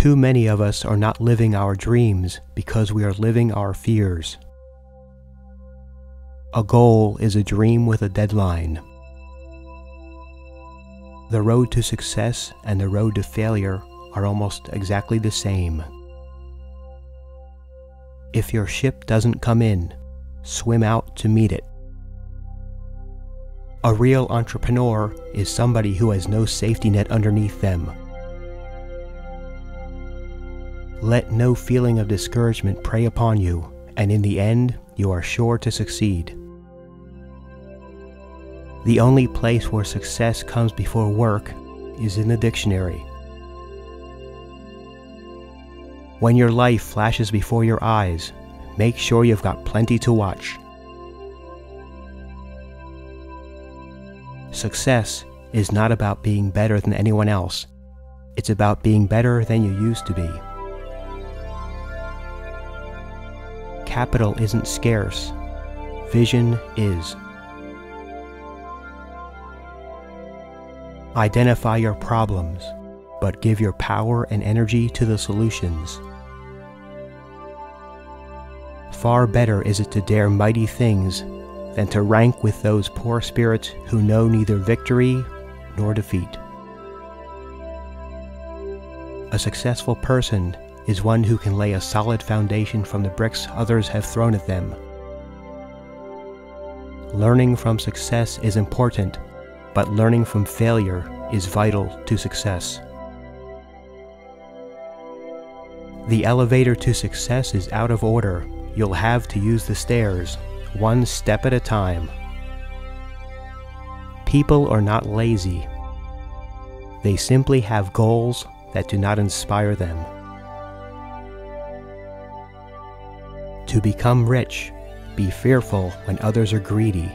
Too many of us are not living our dreams because we are living our fears. A goal is a dream with a deadline. The road to success and the road to failure are almost exactly the same. If your ship doesn't come in, swim out to meet it. A real entrepreneur is somebody who has no safety net underneath them. Let no feeling of discouragement prey upon you, and in the end, you are sure to succeed. The only place where success comes before work is in the dictionary. When your life flashes before your eyes, make sure you've got plenty to watch. Success is not about being better than anyone else. It's about being better than you used to be. Capital isn't scarce. Vision is. Identify your problems, but give your power and energy to the solutions. Far better is it to dare mighty things than to rank with those poor spirits who know neither victory nor defeat. A successful person is one who can lay a solid foundation from the bricks others have thrown at them. Learning from success is important, but learning from failure is vital to success. The elevator to success is out of order. You'll have to use the stairs, one step at a time. People are not lazy. They simply have goals that do not inspire them. To become rich, be fearful when others are greedy.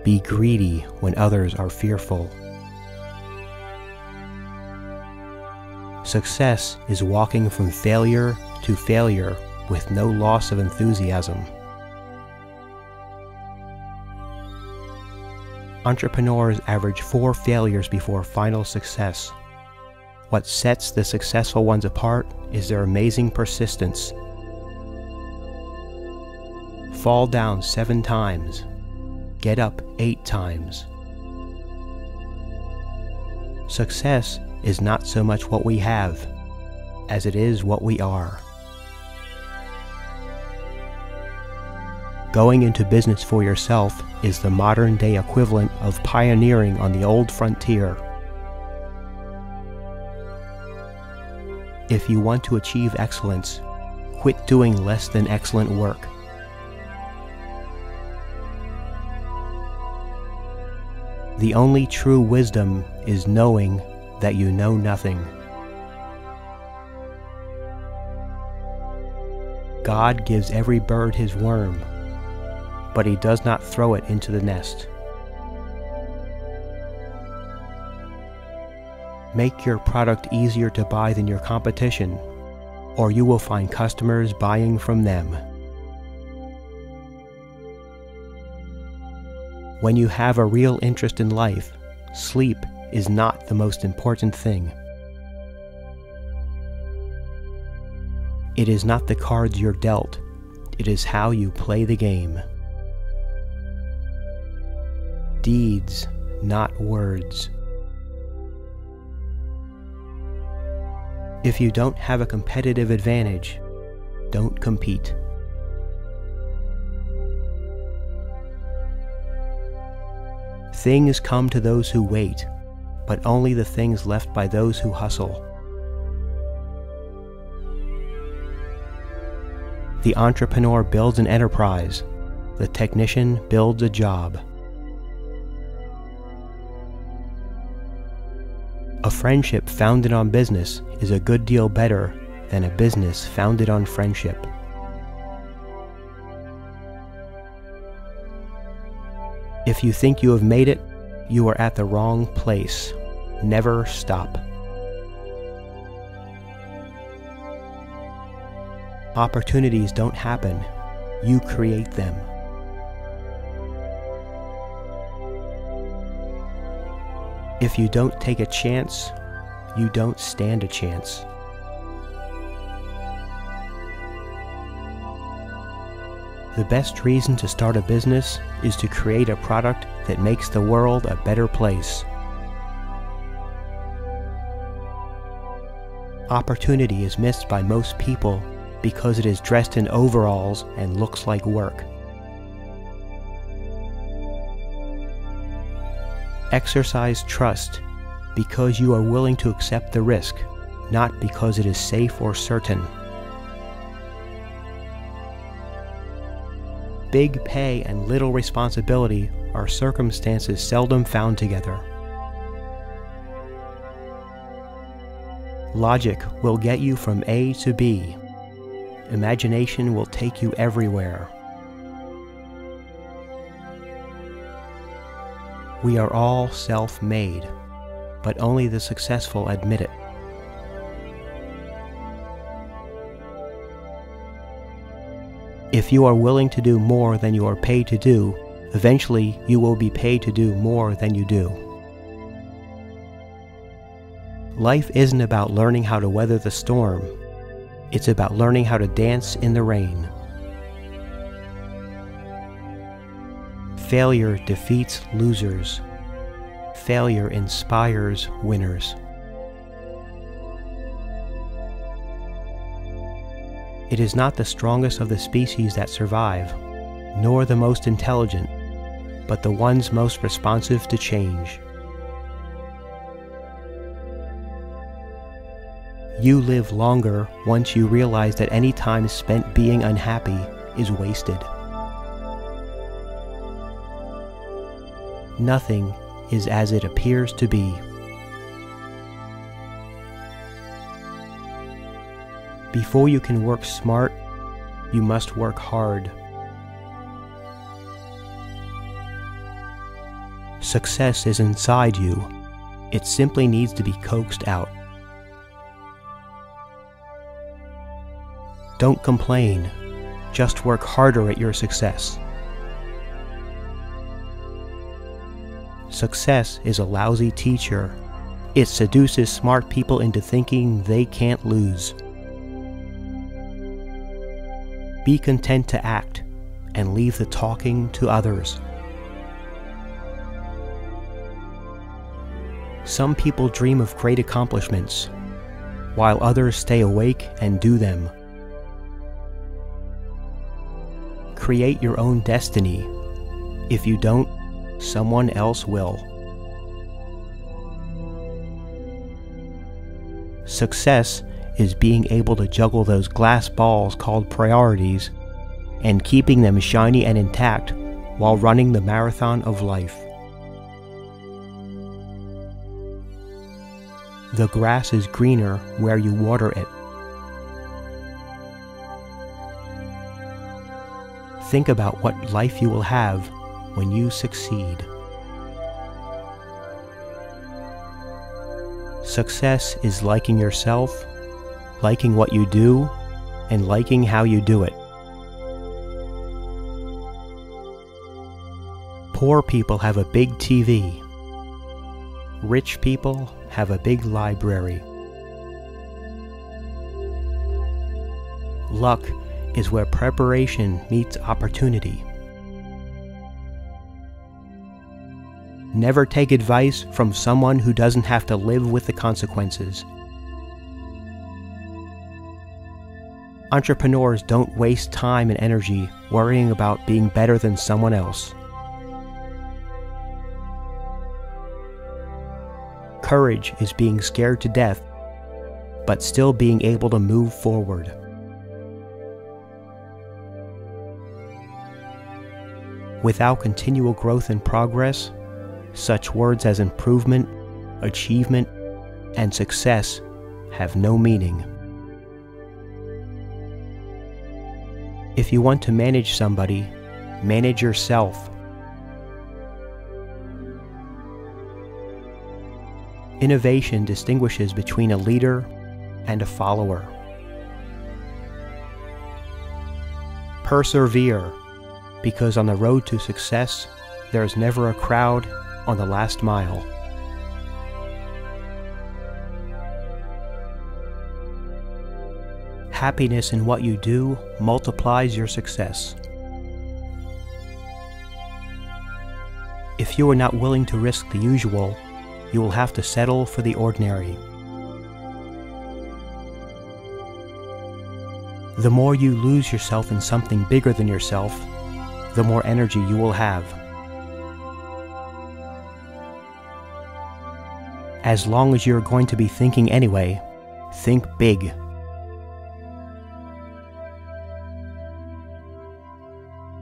Be greedy when others are fearful. Success is walking from failure to failure with no loss of enthusiasm. Entrepreneurs average 4 failures before final success. What sets the successful ones apart is their amazing persistence. Fall down 7 times. Get up 8 times. Success is not so much what we have, as it is what we are. Going into business for yourself is the modern-day equivalent of pioneering on the old frontier. If you want to achieve excellence, quit doing less than excellent work. The only true wisdom is knowing that you know nothing. God gives every bird his worm, but he does not throw it into the nest. Make your product easier to buy than your competition, or you will find customers buying from them. When you have a real interest in life, sleep is not the most important thing. It is not the cards you're dealt, it is how you play the game. Deeds, not words. If you don't have a competitive advantage, don't compete. Things come to those who wait, but only the things left by those who hustle. The entrepreneur builds an enterprise. The technician builds a job. A friendship founded on business is a good deal better than a business founded on friendship. If you think you have made it, you are at the wrong place. Never stop. Opportunities don't happen. You create them. If you don't take a chance, you don't stand a chance. The best reason to start a business is to create a product that makes the world a better place. Opportunity is missed by most people because it is dressed in overalls and looks like work. Exercise trust because you are willing to accept the risk, not because it is safe or certain. Big pay and little responsibility are circumstances seldom found together. Logic will get you from A to B. Imagination will take you everywhere. We are all self-made, but only the successful admit it. If you are willing to do more than you are paid to do, eventually you will be paid to do more than you do. Life isn't about learning how to weather the storm. It's about learning how to dance in the rain. Failure defeats losers. Failure inspires winners. It is not the strongest of the species that survive, nor the most intelligent, but the ones most responsive to change. You live longer once you realize that any time spent being unhappy is wasted. Nothing is as it appears to be. Before you can work smart, you must work hard. Success is inside you. It simply needs to be coaxed out. Don't complain. Just work harder at your success. Success is a lousy teacher. It seduces smart people into thinking they can't lose. Be content to act and leave the talking to others. Some people dream of great accomplishments, while others stay awake and do them. Create your own destiny. If you don't, someone else will. Success is being able to juggle those glass balls called priorities and keeping them shiny and intact while running the marathon of life. The grass is greener where you water it. Think about what life you will have when you succeed. Success is liking yourself, liking what you do, and liking how you do it. Poor people have a big TV. Rich people have a big library. Luck is where preparation meets opportunity. Never take advice from someone who doesn't have to live with the consequences. Entrepreneurs don't waste time and energy worrying about being better than someone else. Courage is being scared to death, but still being able to move forward. Without continual growth and progress, such words as improvement, achievement, and success have no meaning. If you want to manage somebody, manage yourself. Innovation distinguishes between a leader and a follower. Persevere, because on the road to success, there is never a crowd on the last mile. Happiness in what you do multiplies your success. If you are not willing to risk the usual, you will have to settle for the ordinary. The more you lose yourself in something bigger than yourself, the more energy you will have. As long as you're going to be thinking anyway, think big.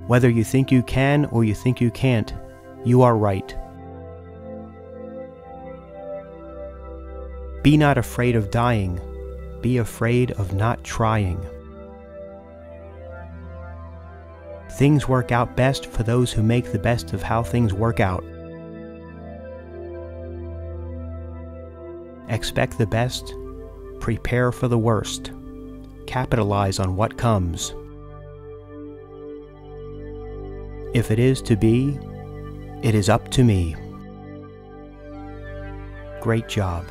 Whether you think you can or you think you can't, you are right. Be not afraid of dying. Be afraid of not trying. Things work out best for those who make the best of how things work out. Expect the best, prepare for the worst, capitalize on what comes. If it is to be, it is up to me. Great job.